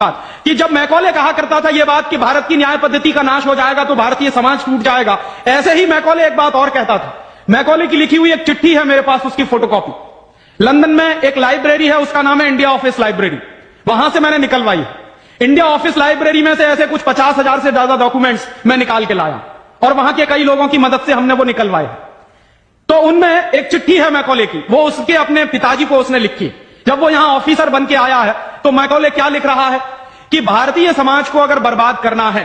कि जब मैकॉले कहा करता था यह बात कि भारत की न्याय पद्धति का नाश हो जाएगा तो भारतीय समाज टूट जाएगा, ऐसे ही मैकॉले एक बात और कहता था। मैकॉले की लिखी हुई एक चिट्ठी है मेरे पास, उसकी फोटोकॉपी। लंदन में एक लाइब्रेरी है, उसका नाम है इंडिया ऑफिस लाइब्रेरी, वहां से मैंने निकलवाई है। इंडिया ऑफिस लाइब्रेरी में से ऐसे कुछ 50,000 से ज्यादा डॉक्यूमेंट्स मैं निकाल के लाया और वहां के कई लोगों की मदद से हमने वो निकलवाए। तो उनमें एक चिट्ठी है मैकॉले की, वो उसके अपने पिताजी को उसने लिखी। जब वो यहां ऑफिसर बन के आया है तो मैकॉले क्या लिख रहा है कि भारतीय समाज को अगर बर्बाद करना है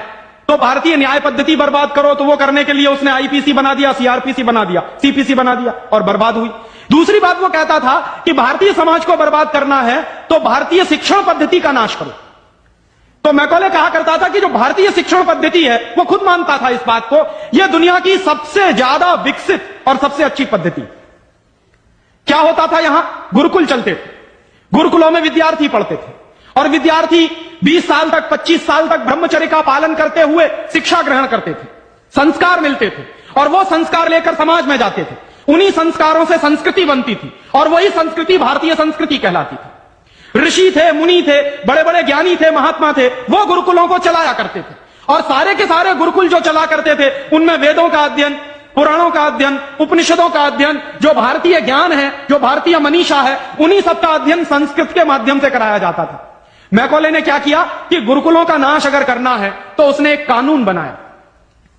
तो भारतीय न्याय पद्धति बर्बाद करो। तो वो करने के लिए उसने आईपीसी बना दिया, सीआरपीसी बना दिया, सीपीसी बना दिया और बर्बाद हुई। दूसरी बात वो कहता था कि भारतीय समाज को बर्बाद करना है तो भारतीय शिक्षण पद्धति का नाश करो। तो मैकॉले कहा करता था कि जो भारतीय शिक्षण पद्धति है, वो खुद मानता था इस बात को, यह दुनिया की सबसे ज्यादा विकसित और सबसे अच्छी पद्धति। क्या होता था, यहां गुरुकुल चलते थे, गुरुकुलों में विद्यार्थी पढ़ते थे और विद्यार्थी 20 साल तक 25 साल तक ब्रह्मचर्य का पालन करते हुए शिक्षा ग्रहण करते थे, संस्कार मिलते थे और वो संस्कार लेकर समाज में जाते थे। उन्हीं संस्कारों से संस्कृति बनती थी और वही संस्कृति भारतीय संस्कृति कहलाती थी। ऋषि थे, मुनि थे, बड़े बड़े ज्ञानी थे, महात्मा थे, वो गुरुकुलों को चलाया करते थे और सारे के सारे गुरुकुल जो चला करते थे उनमें वेदों का अध्ययन, पुराणों का अध्ययन, उपनिषदों का अध्ययन, जो भारतीय ज्ञान है, जो भारतीय मनीषा है, उन्हीं सबका अध्ययन संस्कृत के माध्यम से कराया जाता था। मैकॉले ने क्या किया कि गुरुकुलों का नाश अगर करना है तो उसने एक कानून बनाया।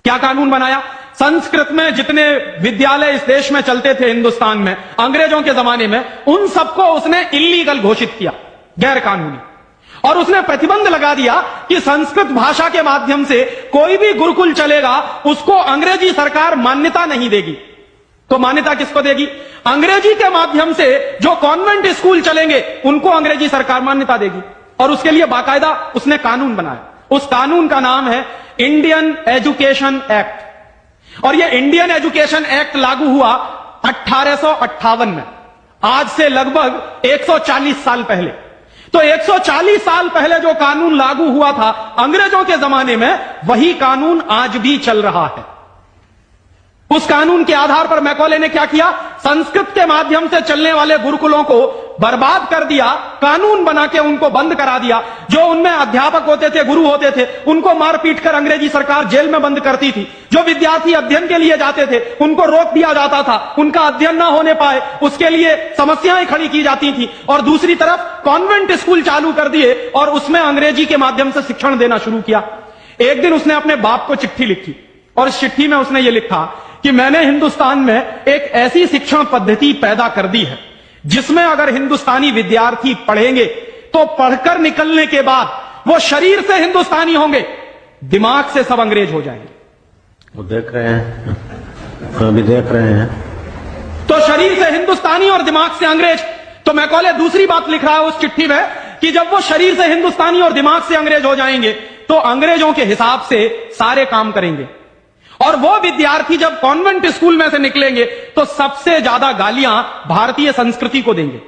क्या कानून बनाया? संस्कृत में जितने विद्यालय इस देश में चलते थे, हिंदुस्तान में अंग्रेजों के जमाने में, उन सबको उसने इल्लीगल घोषित किया, गैर कानूनी। और उसने प्रतिबंध लगा दिया कि संस्कृत भाषा के माध्यम से कोई भी गुरुकुल चलेगा उसको अंग्रेजी सरकार मान्यता नहीं देगी। तो मान्यता किसको देगी? अंग्रेजी के माध्यम से जो कॉन्वेंट स्कूल चलेंगे उनको अंग्रेजी सरकार मान्यता देगी। और उसके लिए बाकायदा उसने कानून बनाया। उस कानून का नाम है इंडियन एजुकेशन एक्ट। और यह इंडियन एजुकेशन एक्ट लागू हुआ 1858 में, आज से लगभग 140 साल पहले। तो 140 साल पहले जो कानून लागू हुआ था अंग्रेजों के जमाने में, वही कानून आज भी चल रहा है। उस कानून के आधार पर मैकॉले ने क्या किया? संस्कृत के माध्यम से चलने वाले गुरुकुलों को बर्बाद कर दिया, कानून बना के उनको बंद करा दिया। जो उनमें अध्यापक होते थे, गुरु होते थे, उनको मार पीट कर अंग्रेजी सरकार जेल में बंद करती थी। जो विद्यार्थी अध्ययन के लिए जाते थे उनको रोक दिया जाता था, उनका अध्ययन ना होने पाए उसके लिए समस्याएं खड़ी की जाती थी। और दूसरी तरफ कॉन्वेंट स्कूल चालू कर दिए और उसमें अंग्रेजी के माध्यम से शिक्षण देना शुरू किया। एक दिन उसने अपने बाप को चिट्ठी लिखी और इस चिट्ठी में उसने ये लिखा कि मैंने हिंदुस्तान में एक ऐसी शिक्षण पद्धति पैदा कर दी है जिसमें अगर हिंदुस्तानी विद्यार्थी पढ़ेंगे तो पढ़कर निकलने के बाद वो शरीर से हिंदुस्तानी होंगे, दिमाग से सब अंग्रेज हो जाएंगे। वो देख रहे हैं, अभी देख रहे हैं। तो शरीर से हिंदुस्तानी और दिमाग से अंग्रेज। तो मैकॉले दूसरी बात लिख रहा है उस चिट्ठी में कि जब वो शरीर से हिंदुस्तानी और दिमाग से अंग्रेज हो जाएंगे तो अंग्रेजों के हिसाब से सारे काम करेंगे। और वो विद्यार्थी जब कॉन्वेंट स्कूल में से निकलेंगे तो सबसे ज्यादा गालियां भारतीय संस्कृति को देंगे,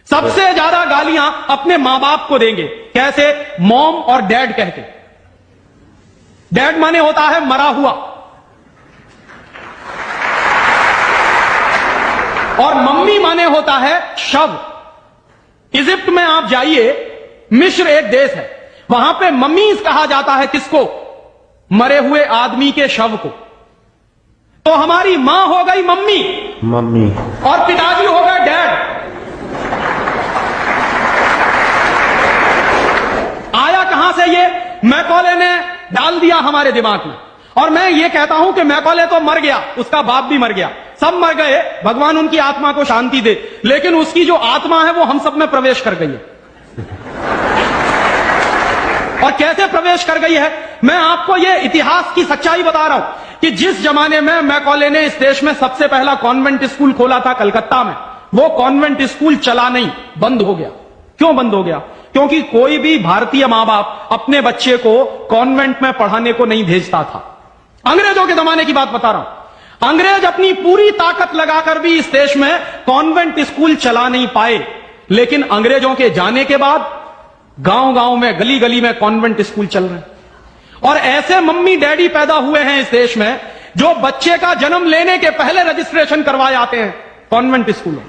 सबसे ज्यादा गालियां अपने मां बाप को देंगे। कैसे? मॉम और डैड कहते। डैड माने होता है मरा हुआ और मम्मी माने होता है शव। इजिप्ट में आप जाइए, मिस्र एक देश है, वहां पे मम्मीज कहा जाता है किसको? मरे हुए आदमी के शव को। तो हमारी मां हो गई मम्मी, मम्मी, और पिताजी हो गए डैड। आया कहां से ये? मैकॉले ने डाल दिया हमारे दिमाग में। और मैं ये कहता हूं कि मैकॉले तो मर गया, उसका बाप भी मर गया, सब मर गए, भगवान उनकी आत्मा को शांति दे, लेकिन उसकी जो आत्मा है वो हम सब में प्रवेश कर गई है। और कैसे प्रवेश कर गई है? मैं आपको यह इतिहास की सच्चाई बता रहा हूं कि जिस जमाने में मैकॉले ने इस देश में सबसे पहला कॉन्वेंट स्कूल खोला था कलकत्ता में, वो कॉन्वेंट स्कूल चला नहीं, बंद हो गया। क्यों बंद हो गया? क्योंकि कोई भी भारतीय मां बाप अपने बच्चे को कॉन्वेंट में पढ़ाने को नहीं भेजता था। अंग्रेजों के जमाने की बात बता रहा हूं। अंग्रेज अपनी पूरी ताकत लगाकर भी इस देश में कॉन्वेंट स्कूल चला नहीं पाए, लेकिन अंग्रेजों के जाने के बाद गांव गांव में, गली गली में कॉन्वेंट स्कूल चल रहे हैं। और ऐसे मम्मी डैडी पैदा हुए हैं इस देश में जो बच्चे का जन्म लेने के पहले रजिस्ट्रेशन करवाए आते हैं कॉन्वेंट स्कूलों।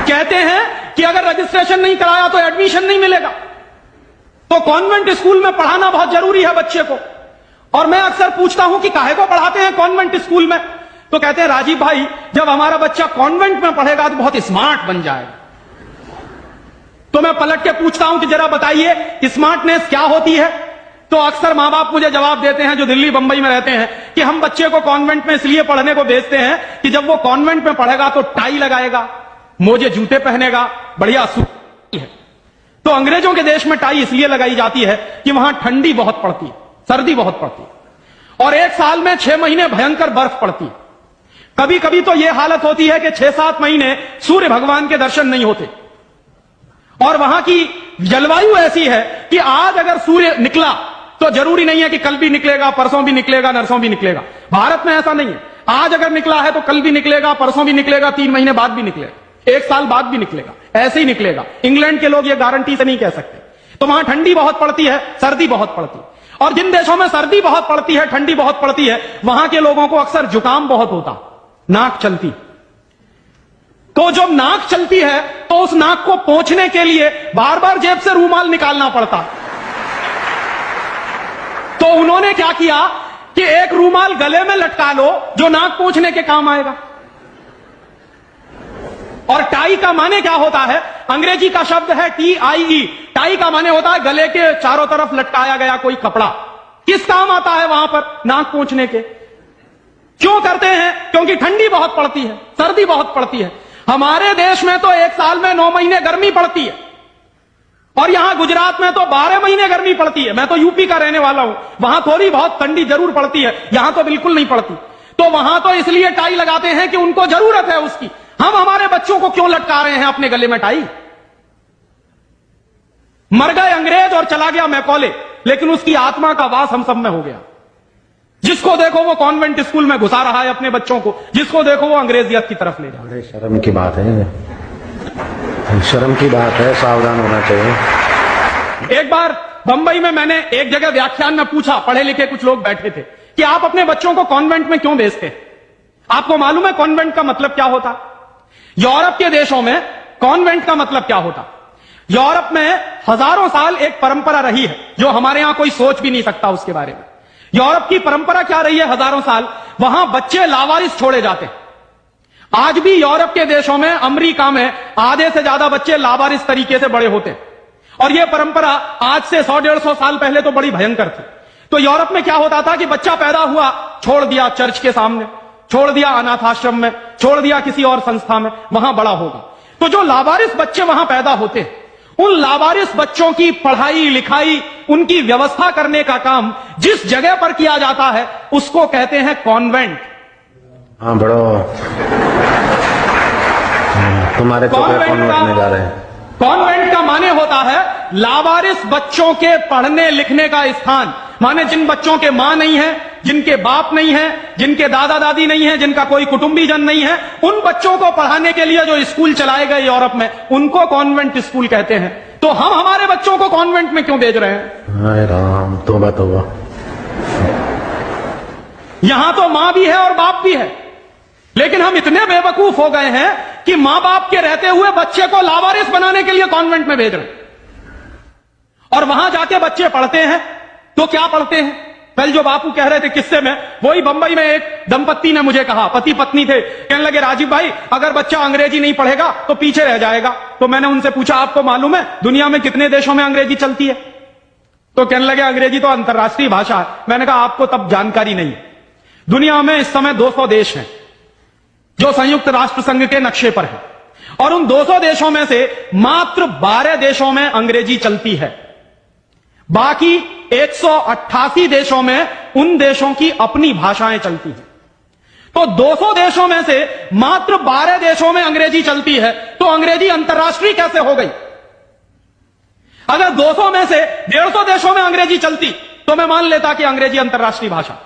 कहते हैं कि अगर रजिस्ट्रेशन नहीं कराया तो एडमिशन नहीं मिलेगा। तो कॉन्वेंट स्कूल में पढ़ाना बहुत जरूरी है बच्चे को। और मैं अक्सर पूछता हूं कि काहे को पढ़ाते हैं कॉन्वेंट स्कूल में, तो कहते हैं राजीव भाई जब हमारा बच्चा कॉन्वेंट में पढ़ेगा तो बहुत स्मार्ट बन जाएगा। तो मैं पलट के पूछता हूं कि जरा बताइए स्मार्टनेस क्या होती है। तो अक्सर मां बाप मुझे जवाब देते हैं जो दिल्ली बंबई में रहते हैं कि हम बच्चे को कॉन्वेंट में इसलिए पढ़ने को भेजते हैं कि जब वो कॉन्वेंट में पढ़ेगा तो टाई लगाएगा, मोजे जूते पहनेगा, बढ़िया सूट है। तो अंग्रेजों के देश में टाई इसलिए लगाई जाती है कि वहां ठंडी बहुत पड़ती है, सर्दी बहुत पड़ती है और एक साल में 6 महीने भयंकर बर्फ पड़ती है। कभी कभी तो यह हालत होती है कि 6-7 महीने सूर्य भगवान के दर्शन नहीं होते। और वहां की जलवायु ऐसी है कि आज अगर सूर्य निकला तो जरूरी नहीं है कि कल भी निकलेगा, परसों भी निकलेगा, नरसों भी निकलेगा। भारत में ऐसा नहीं है, आज अगर निकला है तो कल भी निकलेगा, परसों भी निकलेगा, 3 महीने बाद भी निकलेगा, 1 साल बाद भी निकलेगा, ऐसे ही निकलेगा। इंग्लैंड के लोग ये गारंटी से नहीं कह सकते। तो वहां ठंडी बहुत पड़ती है, सर्दी बहुत पड़ती है। और जिन देशों में सर्दी बहुत पड़ती है, ठंडी बहुत पड़ती है, वहां के लोगों को अक्सर जुकाम बहुत होता, नाक चलती। तो जब नाक चलती है तो उस नाक को पोंछने के लिए बार बार जेब से रूमाल निकालना पड़ता। तो उन्होंने क्या किया कि एक रूमाल गले में लटका लो जो नाक पोंछने के काम आएगा। और टाई का माने क्या होता है, अंग्रेजी का शब्द है TIE। टाई का माने होता है गले के चारों तरफ लटकाया गया कोई कपड़ा। किस काम आता है वहां पर, नाक पोंछने के। क्यों करते हैं, क्योंकि ठंडी बहुत पड़ती है, सर्दी बहुत पड़ती है। हमारे देश में तो 1 साल में 9 महीने गर्मी पड़ती है और यहां गुजरात में तो 12 महीने गर्मी पड़ती है। मैं तो यूपी का रहने वाला हूं, वहां थोड़ी बहुत ठंडी जरूर पड़ती है, यहां तो बिल्कुल नहीं पड़ती। तो वहां तो इसलिए टाई लगाते हैं कि उनको जरूरत है उसकी। हम हमारे बच्चों को क्यों लटका रहे हैं अपने गले में टाई। मर गए अंग्रेज और चला गया मैकॉले, लेकिन उसकी आत्मा का वास हम सब में हो गया। जिसको देखो वो कॉन्वेंट स्कूल में घुसा रहा है अपने बच्चों को, जिसको देखो वो अंग्रेजियत की तरफ ले जा रहा है। शर्म की बात है, शर्म की बात है, सावधान होना चाहिए। एक बार बंबई में मैंने एक जगह व्याख्यान में पूछा, पढ़े लिखे कुछ लोग बैठे थे, कि आप अपने बच्चों को कॉन्वेंट में क्यों भेजते हैं। आपको मालूम है कॉन्वेंट का मतलब क्या होता। यूरोप के देशों में कॉन्वेंट का मतलब क्या होता। यूरोप में हजारों साल एक परंपरा रही है जो हमारे यहां कोई सोच भी नहीं सकता उसके बारे में। यूरोप की परंपरा क्या रही है हजारों साल, वहां बच्चे लावारिस छोड़े जाते हैं। आज भी यूरोप के देशों में, अमेरिका में आधे से ज्यादा बच्चे लावारिस तरीके से बड़े होते हैं। और यह परंपरा आज से 100-150 साल पहले तो बड़ी भयंकर थी। तो यूरोप में क्या होता था कि बच्चा पैदा हुआ, छोड़ दिया चर्च के सामने, छोड़ दिया अनाथ आश्रम में, छोड़ दिया किसी और संस्था में, वहां बड़ा होगा। तो जो लावारिस बच्चे वहां पैदा होते हैं, उन लावारिस बच्चों की पढ़ाई लिखाई, उनकी व्यवस्था करने का काम जिस जगह पर किया जाता है उसको कहते हैं कॉन्वेंट। हाँ बड़ो, तुम्हारे कॉन्वेंट में जा रहे हैं। कॉन्वेंट का माने होता है लावारिस बच्चों के पढ़ने लिखने का स्थान। माने जिन बच्चों के मां नहीं है, जिनके बाप नहीं है, जिनके दादा दादी नहीं है, जिनका कोई कुटुंबीजन नहीं है, उन बच्चों को पढ़ाने के लिए जो स्कूल चलाए गए यूरोप में, उनको कॉन्वेंट स्कूल कहते हैं। तो हम हमारे बच्चों को कॉन्वेंट में क्यों भेज रहे हैं। हाय राम, तौबा तौबा। यहां तो मां भी है और बाप भी है, लेकिन हम इतने बेवकूफ हो गए हैं कि मां बाप के रहते हुए बच्चे को लावारिस बनाने के लिए कॉन्वेंट में भेज रहे हैं। और वहां जाके बच्चे पढ़ते हैं तो क्या पढ़ते हैं, कल जो बापू कह रहे थे किस्से में, वही बंबई में एक दंपत्ति ने मुझे कहा, पति पत्नी थे, कहने लगे राजीव भाई अगर बच्चा अंग्रेजी नहीं पढ़ेगा तो पीछे रह जाएगा। तो मैंने उनसे पूछा आपको मालूम है दुनिया में कितने देशों में अंग्रेजी चलती है। तो कहने लगे अंग्रेजी तो अंतर्राष्ट्रीय भाषा है। मैंने कहा आपको तब जानकारी नहीं। दुनिया में इस समय 200 देश हैं जो संयुक्त राष्ट्र संघ के नक्शे पर है, और उन 200 देशों में से मात्र 12 देशों में अंग्रेजी चलती है। बाकी 188 देशों में उन देशों की अपनी भाषाएं चलती हैं। तो 200 देशों में से मात्र 12 देशों में अंग्रेजी चलती है, तो अंग्रेजी अंतर्राष्ट्रीय कैसे हो गई। अगर 200 में से 150 देशों में अंग्रेजी चलती तो मैं मान लेता कि अंग्रेजी अंतर्राष्ट्रीय भाषा,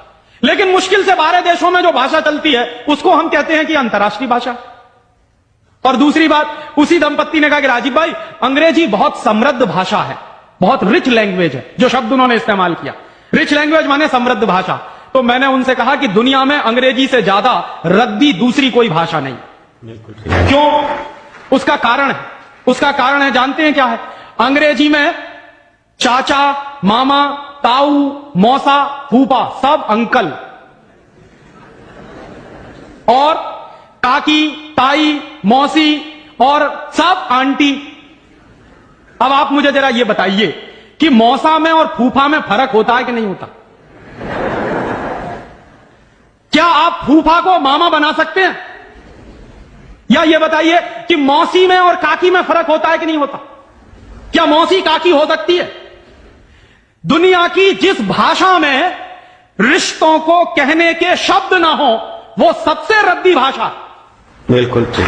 लेकिन मुश्किल से 12 देशों में जो भाषा चलती है उसको हम कहते हैं कि अंतर्राष्ट्रीय भाषा। और दूसरी बात, उसी दंपत्ति ने कहा कि राजीव भाई अंग्रेजी बहुत समृद्ध भाषा है, बहुत रिच लैंग्वेज है, जो शब्द उन्होंने इस्तेमाल किया, रिच लैंग्वेज माने समृद्ध भाषा। तो मैंने उनसे कहा कि दुनिया में अंग्रेजी से ज्यादा रद्दी दूसरी कोई भाषा नहीं। क्यों, उसका कारण है उसका कारण है, जानते हैं क्या है? अंग्रेजी में चाचा, मामा, ताऊ, मौसा, फूफा सब अंकल, और काकी, ताई, मौसी और सब आंटी। अब आप मुझे जरा ये बताइए कि मौसा में और फूफा में फर्क होता है कि नहीं होता? क्या आप फूफा को मामा बना सकते हैं? या ये बताइए कि मौसी में और काकी में फर्क होता है कि नहीं होता? क्या मौसी काकी हो सकती है? दुनिया की जिस भाषा में रिश्तों को कहने के शब्द ना हो, वो सबसे रद्दी भाषा। बिल्कुल ठीक।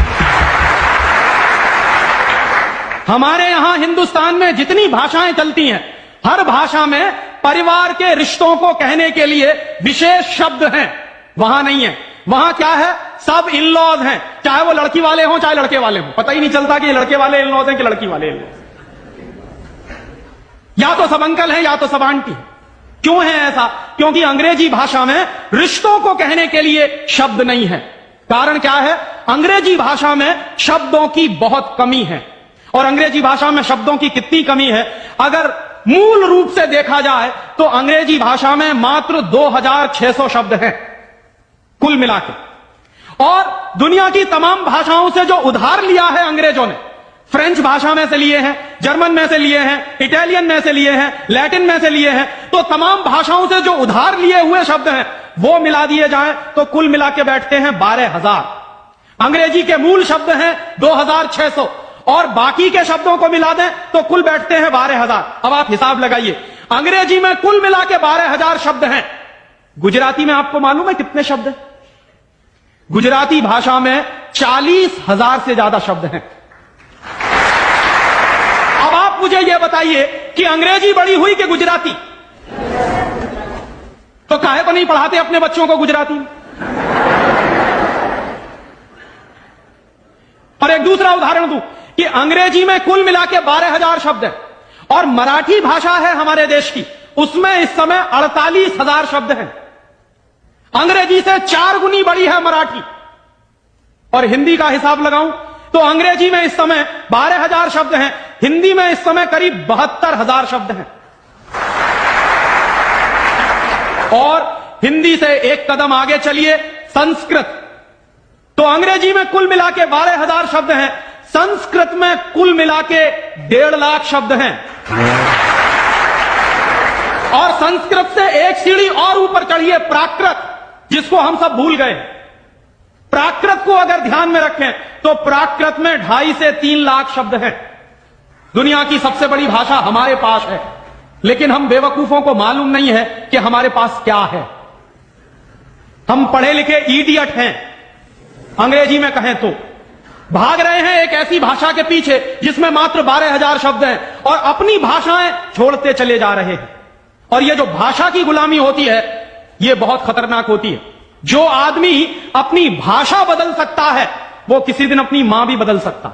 हमारे यहां हिंदुस्तान में जितनी भाषाएं चलती हैं, हर भाषा में परिवार के रिश्तों को कहने के लिए विशेष शब्द हैं। वहां नहीं है। वहां क्या है? सब इन लॉज हैं, चाहे वो लड़की वाले हों चाहे लड़के वाले हों। पता ही नहीं चलता कि ये लड़के वाले इन लॉज हैं कि लड़की वाले इन लॉज। या तो सब अंकल हैं या तो सब आंटी। क्यों है ऐसा? क्योंकि अंग्रेजी भाषा में रिश्तों को कहने के लिए शब्द नहीं है। कारण क्या है? अंग्रेजी भाषा में शब्दों की बहुत कमी है। और अंग्रेजी भाषा में शब्दों की कितनी कमी है? अगर मूल रूप से देखा जाए तो अंग्रेजी भाषा में मात्र 2600 शब्द हैं कुल मिलाकर। और दुनिया की तमाम भाषाओं से जो उधार लिया है अंग्रेजों ने, फ्रेंच भाषा में से लिए हैं, जर्मन में से लिए हैं, इटालियन में से लिए हैं, लैटिन में से लिए हैं, तो तमाम भाषाओं से जो उधार लिए हुए शब्द हैं वो मिला दिए जाएं तो कुल मिला के बैठते हैं 12,000। अंग्रेजी के मूल शब्द हैं 2600 और बाकी के शब्दों को मिला दें तो कुल बैठते हैं 12,000। अब आप हिसाब लगाइए, अंग्रेजी में कुल मिला के 12,000 शब्द हैं। गुजराती में आपको मालूम है कितने शब्द हैं? गुजराती भाषा में 40,000 से ज्यादा शब्द हैं। अब आप मुझे यह बताइए कि अंग्रेजी बड़ी हुई कि गुजराती? तो काहे को नहीं पढ़ाते अपने बच्चों को गुजराती में? और एक दूसरा उदाहरण दूं कि अंग्रेजी में कुल मिला के 12,000 शब्द हैं और मराठी भाषा है हमारे देश की, उसमें इस समय 48,000 शब्द हैं। अंग्रेजी से 4 गुनी बड़ी है मराठी। और हिंदी का हिसाब लगाऊं तो अंग्रेजी में इस समय 12,000 शब्द हैं, हिंदी में इस समय करीब 72,000 शब्द हैं। और हिंदी से एक कदम आगे चलिए, संस्कृत। तो अंग्रेजी में कुल मिला के 12,000 शब्द हैं, संस्कृत में कुल मिला के 1.5 लाख शब्द हैं। और संस्कृत से एक सीढ़ी और ऊपर चढ़िए, प्राकृत, जिसको हम सब भूल गए। प्राकृत को अगर ध्यान में रखें तो प्राकृत में 2.5 से 3 लाख शब्द हैं। दुनिया की सबसे बड़ी भाषा हमारे पास है, लेकिन हम बेवकूफों को मालूम नहीं है कि हमारे पास क्या है। हम पढ़े लिखे इडियट हैं, अंग्रेजी में कहें तो भाग रहे हैं एक ऐसी भाषा के पीछे जिसमें मात्र 12,000 शब्द हैं और अपनी भाषाएं छोड़ते चले जा रहे हैं। और यह जो भाषा की गुलामी होती है यह बहुत खतरनाक होती है। जो आदमी अपनी भाषा बदल सकता है वो किसी दिन अपनी मां भी बदल सकता।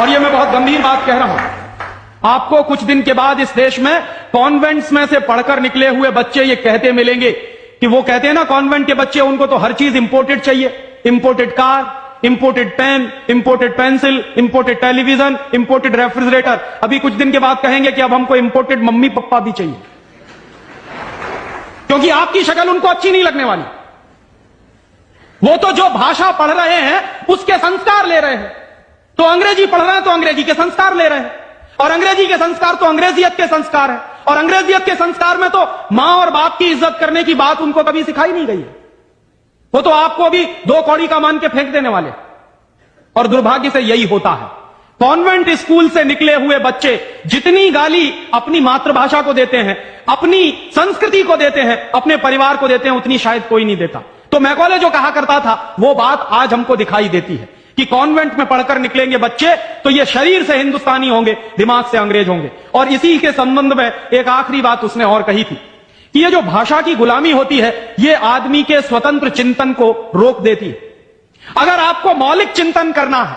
और यह मैं बहुत गंभीर बात कह रहा हूं। आपको कुछ दिन के बाद इस देश में कॉन्वेंट्स में से पढ़कर निकले हुए बच्चे ये कहते मिलेंगे कि वो कहते हैं ना, कॉन्वेंट के बच्चे, उनको तो हर चीज इंपोर्टेड चाहिए। Imported car, imported pen, imported pencil, imported television, imported refrigerator. अभी कुछ दिन के बाद कहेंगे कि अब हमको इंपोर्टेड मम्मी पापा भी चाहिए, क्योंकि आपकी शक्ल उनको अच्छी नहीं लगने वाली। वो तो जो भाषा पढ़ रहे हैं उसके संस्कार ले रहे हैं। तो अंग्रेजी पढ़ रहे हैं तो अंग्रेजी के संस्कार ले रहे हैं, और अंग्रेजी के संस्कार तो अंग्रेजियत के संस्कार है। और अंग्रेजियत के संस्कार में तो मां और बाप की इज्जत करने की बात उनको कभी सिखाई नहीं गई है। वो तो आपको भी 2 कौड़ी का मान के फेंक देने वाले। और दुर्भाग्य से यही होता है। कॉन्वेंट स्कूल से निकले हुए बच्चे जितनी गाली अपनी मातृभाषा को देते हैं, अपनी संस्कृति को देते हैं, अपने परिवार को देते हैं, उतनी शायद कोई नहीं देता। तो मैकॉले जो कहा करता था वो बात आज हमको दिखाई देती है कि कॉन्वेंट में पढ़कर निकलेंगे बच्चे तो ये शरीर से हिंदुस्तानी होंगे, दिमाग से अंग्रेज होंगे। और इसी के संबंध में एक आखिरी बात उसने और कही थी कि ये जो भाषा की गुलामी होती है ये आदमी के स्वतंत्र चिंतन को रोक देती है। अगर आपको मौलिक चिंतन करना है,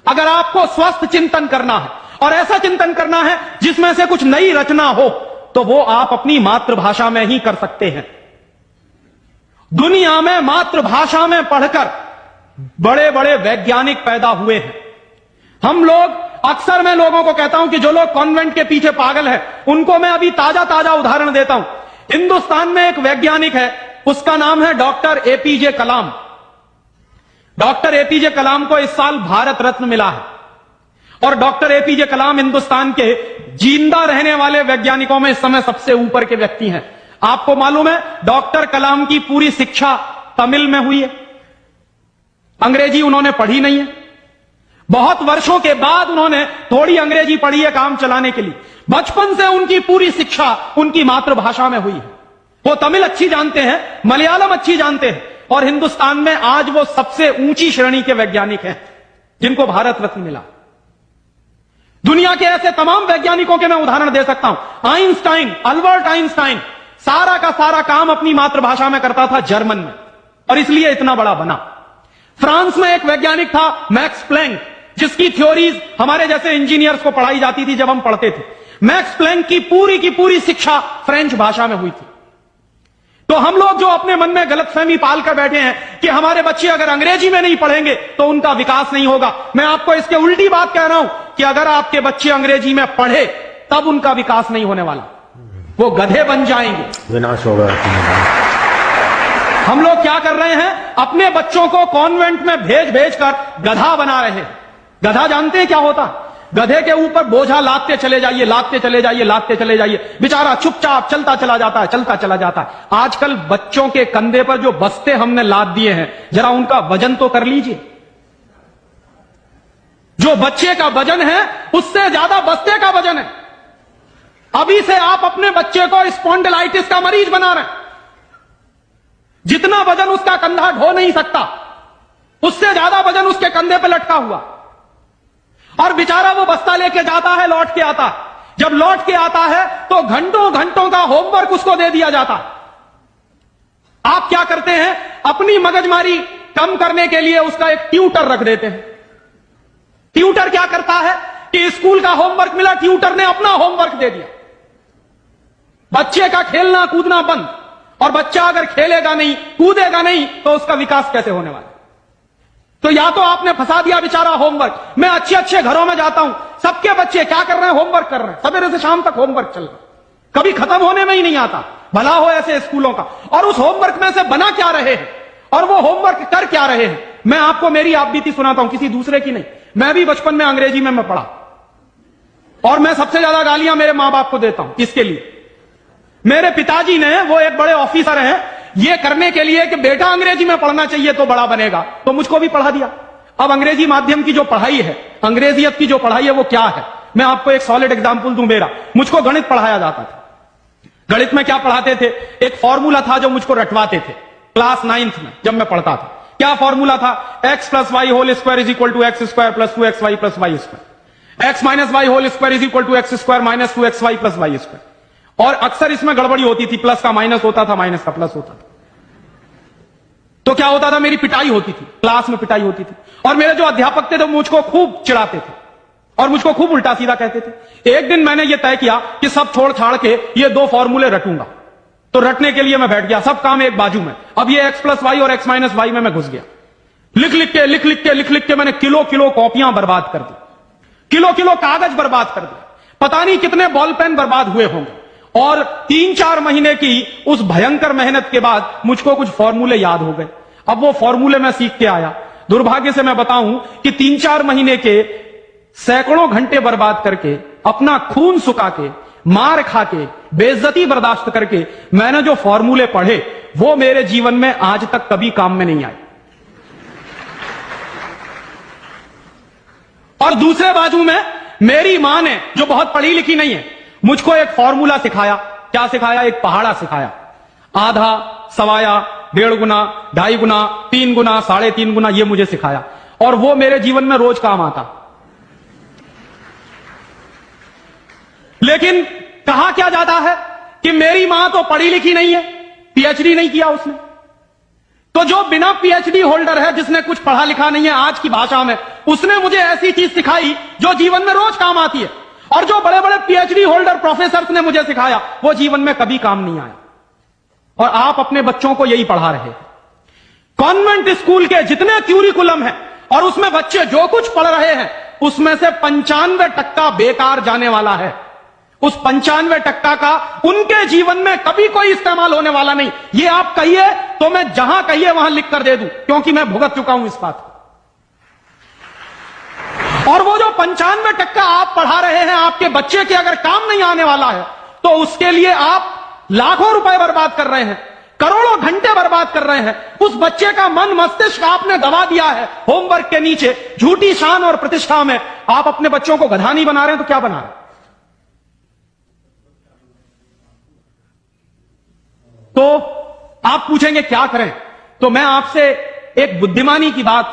अगर आपको स्वस्थ चिंतन करना है और ऐसा चिंतन करना है जिसमें से कुछ नई रचना हो, तो वो आप अपनी मातृभाषा में ही कर सकते हैं। दुनिया में मातृभाषा में पढ़कर बड़े बड़े वैज्ञानिक पैदा हुए हैं, हम लोग अक्सर मैं लोगों को कहता हूं कि जो लोग कॉन्वेंट के पीछे पागल है, उनको मैं अभी ताजा ताजा उदाहरण देता हूं। हिंदुस्तान में एक वैज्ञानिक है, उसका नाम है डॉक्टर एपीजे कलाम। डॉक्टर एपीजे कलाम को इस साल भारत रत्न मिला है और डॉक्टर एपीजे कलाम हिंदुस्तान के जिंदा रहने वाले वैज्ञानिकों में इस समय सबसे ऊपर के व्यक्ति हैं। आपको मालूम है डॉक्टर कलाम की पूरी शिक्षा तमिल में हुई है, अंग्रेजी उन्होंने पढ़ी नहीं है। बहुत वर्षों के बाद उन्होंने थोड़ी अंग्रेजी पढ़ी है काम चलाने के लिए। बचपन से उनकी पूरी शिक्षा उनकी मातृभाषा में हुई है। वो तमिल अच्छी जानते हैं, मलयालम अच्छी जानते हैं और हिंदुस्तान में आज वो सबसे ऊंची श्रेणी के वैज्ञानिक हैं जिनको भारत रत्न मिला। दुनिया के ऐसे तमाम वैज्ञानिकों के मैं उदाहरण दे सकता हूं। आइंस्टाइन, अल्बर्ट आइंस्टाइन सारा का सारा काम अपनी मातृभाषा में करता था, जर्मन में, और इसलिए इतना बड़ा बना। फ्रांस में एक वैज्ञानिक था मैक्स प्लैंक, जिसकी थ्योरीज हमारे जैसे इंजीनियर्स को पढ़ाई जाती थी जब हम पढ़ते थे। मैक्स प्लैंक की पूरी शिक्षा फ्रेंच भाषा में हुई थी। तो हम लोग जो अपने मन में गलतफहमी पालकर बैठे हैं कि हमारे बच्चे अगर अंग्रेजी में नहीं पढ़ेंगे तो उनका विकास नहीं होगा, मैं आपको इसके उल्टी बात कह रहा हूं कि अगर आपके बच्चे अंग्रेजी में पढ़े तब उनका विकास नहीं होने वाला, वो गधे बन जाएंगे, विनाश होगा। हम लोग क्या कर रहे हैं, अपने बच्चों को कॉन्वेंट में भेज कर गधा बना रहे हैं। गधा जानते हैं क्या होता? गधे के ऊपर बोझा लादते चले जाइए, लादते चले जाइए, लादते चले जाइए, बेचारा चुपचाप चलता चला जाता है, चलता चला जाता है। आजकल बच्चों के कंधे पर जो बस्ते हमने लाद दिए हैं, जरा उनका वजन तो कर लीजिए। जो बच्चे का वजन है उससे ज्यादा बस्ते का वजन है। अभी से आप अपने बच्चे को स्पॉन्डिलाइटिस का मरीज बना रहे हैं। जितना वजन उसका कंधा ढो नहीं सकता, उससे ज्यादा वजन उसके कंधे पर लटका हुआ, और बेचारा वो बस्ता लेके जाता है, लौट के आता है। जब लौट के आता है तो घंटों घंटों का होमवर्क उसको दे दिया जाता है। आप क्या करते हैं, अपनी मगजमारी कम करने के लिए उसका एक ट्यूटर रख देते हैं। ट्यूटर क्या करता है कि स्कूल का होमवर्क मिला, ट्यूटर ने अपना होमवर्क दे दिया। बच्चे का खेलना कूदना बंद, और बच्चा अगर खेलेगा नहीं, कूदेगा नहीं, तो उसका विकास कैसे होने वाला? तो या तो आपने फंसा दिया बेचारा होमवर्क। मैं अच्छे अच्छे घरों में जाता हूं, सबके बच्चे क्या कर रहे हैं, होमवर्क कर रहे हैं, सवेरे से शाम तक होमवर्क चल रहा है, कभी खत्म होने में ही नहीं आता। भला हो ऐसे स्कूलों का। और उस होमवर्क में से बना क्या रहे हैं और वो होमवर्क कर क्या रहे हैं? मैं आपको मेरी आप बीती सुनाता हूं, किसी दूसरे की नहीं। मैं भी बचपन में अंग्रेजी में मैं पढ़ा, और मैं सबसे ज्यादा गालियां मेरे मां बाप को देता हूं। इसके लिए मेरे पिताजी ने, वो एक बड़े ऑफिसर हैं, ये करने के लिए कि बेटा अंग्रेजी में पढ़ना चाहिए तो बड़ा बनेगा, तो मुझको भी पढ़ा दिया। अब अंग्रेजी माध्यम की जो पढ़ाई है, अंग्रेजियत की जो पढ़ाई है, वो क्या है? मैं आपको एक सॉलिड एग्जांपल दूं मेरा। मुझको गणित पढ़ाया जाता था। गणित में क्या पढ़ाते थे? एक फॉर्मूला था जो मुझको रटवाते थे क्लास 9th में जब मैं पढ़ता था। क्या फॉर्मूला था? x + y whole square is equal to x square plus 2xy plus y square, x - y whole square is equal to x square minus 2xy plus y square. और अक्सर इसमें गड़बड़ी होती थी, प्लस का माइनस होता था, माइनस का प्लस होता था। तो क्या होता था, मेरी पिटाई होती थी, क्लास में पिटाई होती थी। और मेरे जो अध्यापक थे तो मुझको खूब चिढ़ाते थे और मुझको खूब उल्टा सीधा कहते थे। एक दिन मैंने ये तय किया कि सब छोड़ छाड़ के ये 2 फॉर्मूले रटूंगा। तो रटने के लिए मैं बैठ गया, सब काम एक बाजू में। अब ये x + y और x - y में मैं घुस गया। लिख लिख के मैंने किलो कॉपियां बर्बाद कर दी, किलो कागज बर्बाद कर दिया, पता नहीं कितने बॉल पेन बर्बाद हुए होंगे। और 3-4 महीने की उस भयंकर मेहनत के बाद मुझको कुछ फॉर्मूले याद हो गए। अब वो फॉर्मूले मैं सीख के आया। दुर्भाग्य से मैं बताऊं कि 3-4 महीने के सैकड़ों घंटे बर्बाद करके, अपना खून सुखा के, मार खा के, बेइज्जती बर्दाश्त करके मैंने जो फॉर्मूले पढ़े वो मेरे जीवन में आज तक कभी काम में नहीं आए। और दूसरे बाजू में मेरी मां ने, जो बहुत पढ़ी लिखी नहीं है, मुझको एक फॉर्मूला सिखाया। क्या सिखाया? एक पहाड़ा सिखाया। आधा, सवाया, 1.5 गुना, 2.5 गुना, 3 गुना, 3.5 गुना, ये मुझे सिखाया। और वो मेरे जीवन में रोज काम आता। लेकिन कहा क्या जाता है कि मेरी मां तो पढ़ी लिखी नहीं है, पीएचडी नहीं किया उसने। तो जो बिना पीएचडी होल्डर है, जिसने कुछ पढ़ा लिखा नहीं है आज की भाषा में, उसने मुझे ऐसी चीज सिखाई जो जीवन में रोज काम आती है। और जो बड़े बड़े पीएचडी होल्डर प्रोफेसर ने मुझे सिखाया वो जीवन में कभी काम नहीं आया। और आप अपने बच्चों को यही पढ़ा रहे हैं। कॉन्वेंट स्कूल के जितने क्यूरिकुलम हैं और उसमें बच्चे जो कुछ पढ़ रहे हैं उसमें से 95% बेकार जाने वाला है। उस 95% का उनके जीवन में कभी कोई इस्तेमाल होने वाला नहीं। ये आप कहिए तो मैं जहां कहिए वहां लिख कर दे दूं, क्योंकि मैं भुगत चुका हूं इस बात को। और वो जो 95% आप पढ़ा रहे हैं, आपके बच्चे के अगर काम नहीं आने वाला है, तो उसके लिए आप लाखों रुपए बर्बाद कर रहे हैं, करोड़ों घंटे बर्बाद कर रहे हैं। उस बच्चे का मन मस्तिष्क आपने दबा दिया है होमवर्क के नीचे। झूठी शान और प्रतिष्ठा में आप अपने बच्चों को गधा नहीं बना रहे हैं तो क्या बना रहे हैं? तो आप पूछेंगे क्या करें, तो मैं आपसे एक बुद्धिमानी की बात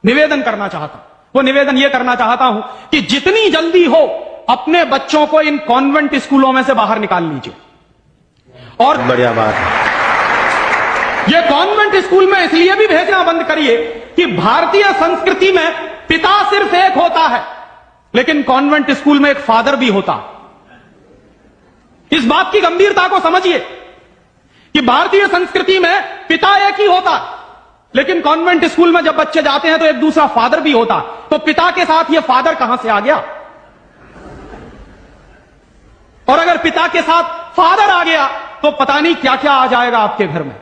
निवेदन करना चाहता हूं। वो निवेदन यह करना चाहता हूं कि जितनी जल्दी हो अपने बच्चों को इन कॉन्वेंट स्कूलों में से बाहर निकाल लीजिए। और बढ़िया बात है। ये कॉन्वेंट स्कूल में इसलिए भी भेजना बंद करिए कि भारतीय संस्कृति में पिता सिर्फ एक होता है, लेकिन कॉन्वेंट स्कूल में एक फादर भी होता है। इस बात की गंभीरता को समझिए कि भारतीय संस्कृति में पिता एक ही होता है, लेकिन कॉन्वेंट स्कूल में जब बच्चे जाते हैं तो एक दूसरा फादर भी होता। तो पिता के साथ ये फादर कहां से आ गया? और अगर पिता के साथ फादर आ गया तो पता नहीं क्या क्या आ जाएगा आपके घर में।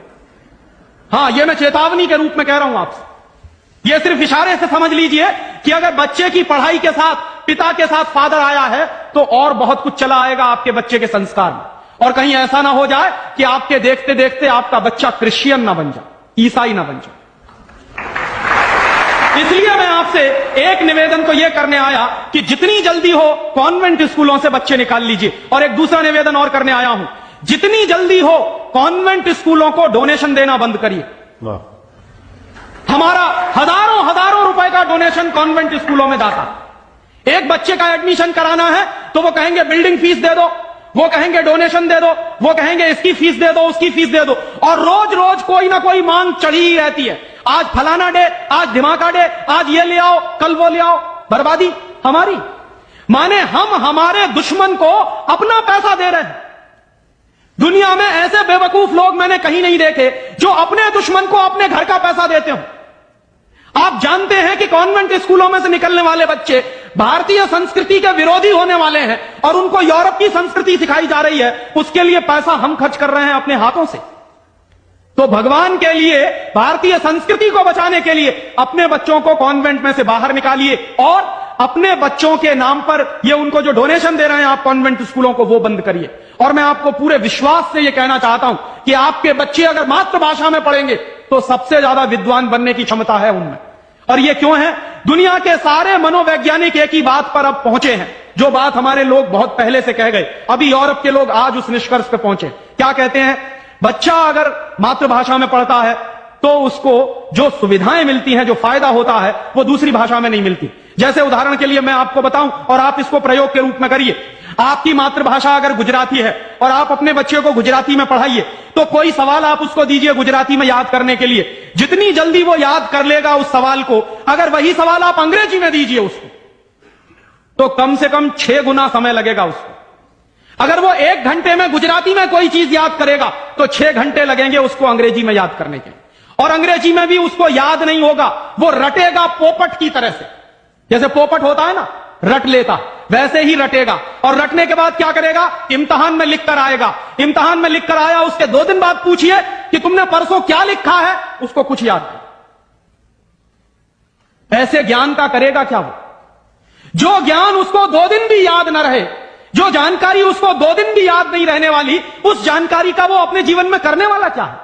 हां, यह मैं चेतावनी के रूप में कह रहा हूं आपसे। यह सिर्फ इशारे से समझ लीजिए कि अगर बच्चे की पढ़ाई के साथ पिता के साथ फादर आया है तो और बहुत कुछ चला आएगा आपके बच्चे के संस्कार में। और कहीं ऐसा ना हो जाए कि आपके देखते देखते आपका बच्चा क्रिश्चियन ना बन जाए, ईसाई ना बन जाए। इसलिए मैं आपसे एक निवेदन तो यह करने आया कि जितनी जल्दी हो कॉन्वेंट स्कूलों से बच्चे निकाल लीजिए। और एक दूसरा निवेदन और करने आया हूं, जितनी जल्दी हो कॉन्वेंट स्कूलों को डोनेशन देना बंद करिए। हमारा हजारों हजारों रुपए का डोनेशन कॉन्वेंट स्कूलों में जाता। एक बच्चे का एडमिशन कराना है तो वो कहेंगे बिल्डिंग फीस दे दो, वो कहेंगे डोनेशन दे दो, वो कहेंगे इसकी फीस दे दो, उसकी फीस दे दो, और रोज रोज कोई ना कोई मांग चढ़ी ही रहती है। आज फलाना डे, आज धमाका डे, आज ये ले आओ, कल वो ले आओ। बर्बादी हमारी, माने हम हमारे दुश्मन को अपना पैसा दे रहे हैं। दुनिया में ऐसे बेवकूफ लोग मैंने कहीं नहीं देखे जो अपने दुश्मन को अपने घर का पैसा देते हो। आप जानते हैं कि कॉन्वेंट स्कूलों में से निकलने वाले बच्चे भारतीय संस्कृति के विरोधी होने वाले हैं और उनको यूरोप की संस्कृति सिखाई जा रही है। उसके लिए पैसा हम खर्च कर रहे हैं अपने हाथों से। तो भगवान के लिए, भारतीय संस्कृति को बचाने के लिए अपने बच्चों को कॉन्वेंट में से बाहर निकालिए और अपने बच्चों के नाम पर ये उनको जो डोनेशन दे रहे हैं आप कॉन्वेंट स्कूलों को, वो बंद करिए। और मैं आपको पूरे विश्वास से ये कहना चाहता हूं कि आपके बच्चे अगर मातृभाषा में पढ़ेंगे तो सबसे ज्यादा विद्वान बनने की क्षमता है उनमें। और ये क्यों है? दुनिया के सारे मनोवैज्ञानिक एक ही बात पर अब पहुंचे हैं, जो बात हमारे लोग बहुत पहले से कह गए। अभी यूरोप के लोग आज उस निष्कर्ष पे पहुंचे। क्या कहते हैं? बच्चा अगर मातृभाषा में पढ़ता है तो उसको जो सुविधाएं मिलती हैं, जो फायदा होता है, वो दूसरी भाषा में नहीं मिलती। जैसे उदाहरण के लिए मैं आपको बताऊं और आप इसको प्रयोग के रूप में करिए। आपकी मातृभाषा अगर गुजराती है और आप अपने बच्चे को गुजराती में पढ़ाइए तो कोई सवाल आप उसको दीजिए गुजराती में याद करने के लिए, जितनी जल्दी वो याद कर लेगा उस सवाल को, अगर वही सवाल आप अंग्रेजी में दीजिए उसको तो कम से कम 6 गुना समय लगेगा उसको। अगर वो 1 घंटे में गुजराती में कोई चीज याद करेगा तो 6 घंटे लगेंगे उसको अंग्रेजी में याद करने के लिए। और अंग्रेजी में भी उसको याद नहीं होगा, वो रटेगा पोपट की तरह से। जैसे पोपट होता है ना, रट लेता, वैसे ही रटेगा। और रटने के बाद क्या करेगा? इम्तिहान में लिख कर आएगा। इम्तिहान में लिख कर आया, उसके 2 दिन बाद पूछिए कि तुमने परसों क्या लिखा है, उसको कुछ याद नहीं। ऐसे ज्ञान का करेगा क्या वो? जो ज्ञान उसको 2 दिन भी याद न रहे, जो जानकारी उसको 2 दिन भी याद नहीं रहने वाली, उस जानकारी का वो अपने जीवन में करने वाला क्या है?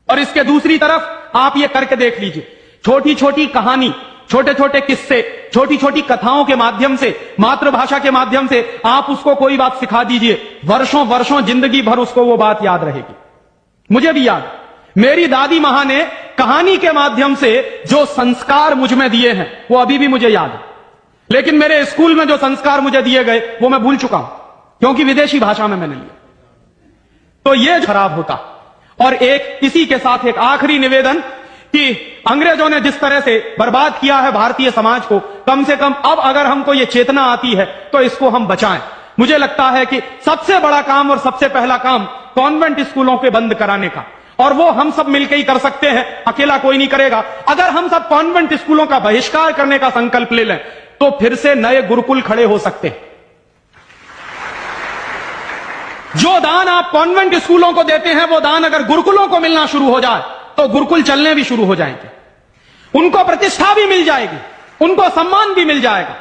और इसके दूसरी तरफ आप ये करके देख लीजिए, छोटी छोटी कहानी, छोटे छोटे किस्से, छोटी छोटी कथाओं के माध्यम से, मातृभाषा के माध्यम से आप उसको कोई बात सिखा दीजिए, वर्षों वर्षों जिंदगी भर उसको वो बात याद रहेगी। मुझे भी याद, मेरी दादी मां ने कहानी के माध्यम से जो संस्कार मुझ में दिए हैं वो अभी भी मुझे याद है। लेकिन मेरे स्कूल में जो संस्कार मुझे दिए गए वो मैं भूल चुका हूं, क्योंकि विदेशी भाषा में मैंने लिया। तो ये खराब होता। और एक इसी के साथ एक आखिरी निवेदन कि अंग्रेजों ने जिस तरह से बर्बाद किया है भारतीय समाज को, कम से कम अब अगर हमको ये चेतना आती है तो इसको हम बचाएं। मुझे लगता है कि सबसे बड़ा काम और सबसे पहला काम कॉन्वेंट स्कूलों के बंद कराने का, और वो हम सब मिलकर ही कर सकते हैं, अकेला कोई नहीं करेगा। अगर हम सब कॉन्वेंट स्कूलों का बहिष्कार करने का संकल्प ले लें तो फिर से नए गुरुकुल खड़े हो सकते हैं। जो दान आप कॉन्वेंट स्कूलों को देते हैं, वो दान अगर गुरुकुलों को मिलना शुरू हो जाए तो गुरुकुल चलने भी शुरू हो जाएंगे, उनको प्रतिष्ठा भी मिल जाएगी, उनको सम्मान भी मिल जाएगा।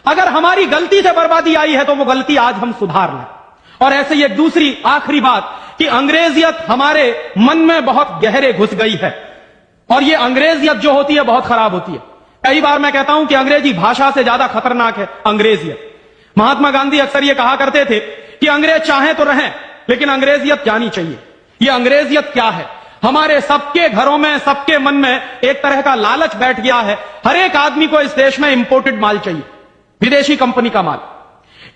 अगर हमारी गलती से बर्बादी आई है तो वो गलती आज हम सुधार लें। और ऐसे ही एक दूसरी आखिरी बात कि अंग्रेजियत हमारे मन में बहुत गहरे घुस गई है, और ये अंग्रेजियत जो होती है बहुत खराब होती है। कई बार मैं कहता हूं कि अंग्रेजी भाषा से ज्यादा खतरनाक है अंग्रेजियत। महात्मा गांधी अक्सर ये कहा करते थे कि अंग्रेज चाहें तो रहें, लेकिन अंग्रेजियत जानी चाहिए। ये अंग्रेजियत क्या है? हमारे सबके घरों में, सबके मन में एक तरह का लालच बैठ गया है। हर एक आदमी को इस देश में इंपोर्टेड माल चाहिए, विदेशी कंपनी का माल।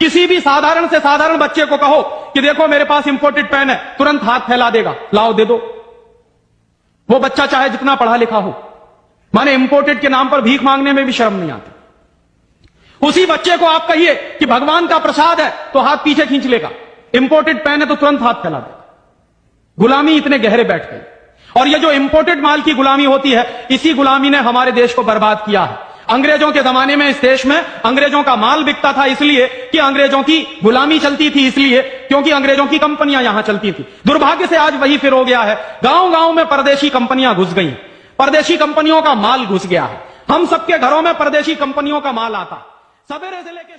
किसी भी साधारण से साधारण बच्चे को कहो कि देखो मेरे पास इंपोर्टेड पेन है, तुरंत हाथ फैला देगा, लाओ दे दो। वो बच्चा चाहे जितना पढ़ा लिखा हो, माने इंपोर्टेड के नाम पर भीख मांगने में भी शर्म नहीं आती। उसी बच्चे को आप कहिए कि भगवान का प्रसाद है तो हाथ पीछे खींच लेगा, इंपोर्टेड पेन है तो तुरंत हाथ फैला देगा। गुलामी इतने गहरे बैठ गई, और ये जो इंपोर्टेड माल की गुलामी होती है, इसी गुलामी ने हमारे देश को बर्बाद किया है। अंग्रेजों के जमाने में इस देश में अंग्रेजों का माल बिकता था इसलिए कि अंग्रेजों की गुलामी चलती थी, इसलिए क्योंकि अंग्रेजों की कंपनियां यहां चलती थी। दुर्भाग्य से आज वही फिर हो गया है, गांव गांव में परदेशी कंपनियां घुस गई, परदेशी कंपनियों का माल घुस गया है। हम सबके घरों में परदेशी कंपनियों का माल आता, सवेरे से लेकर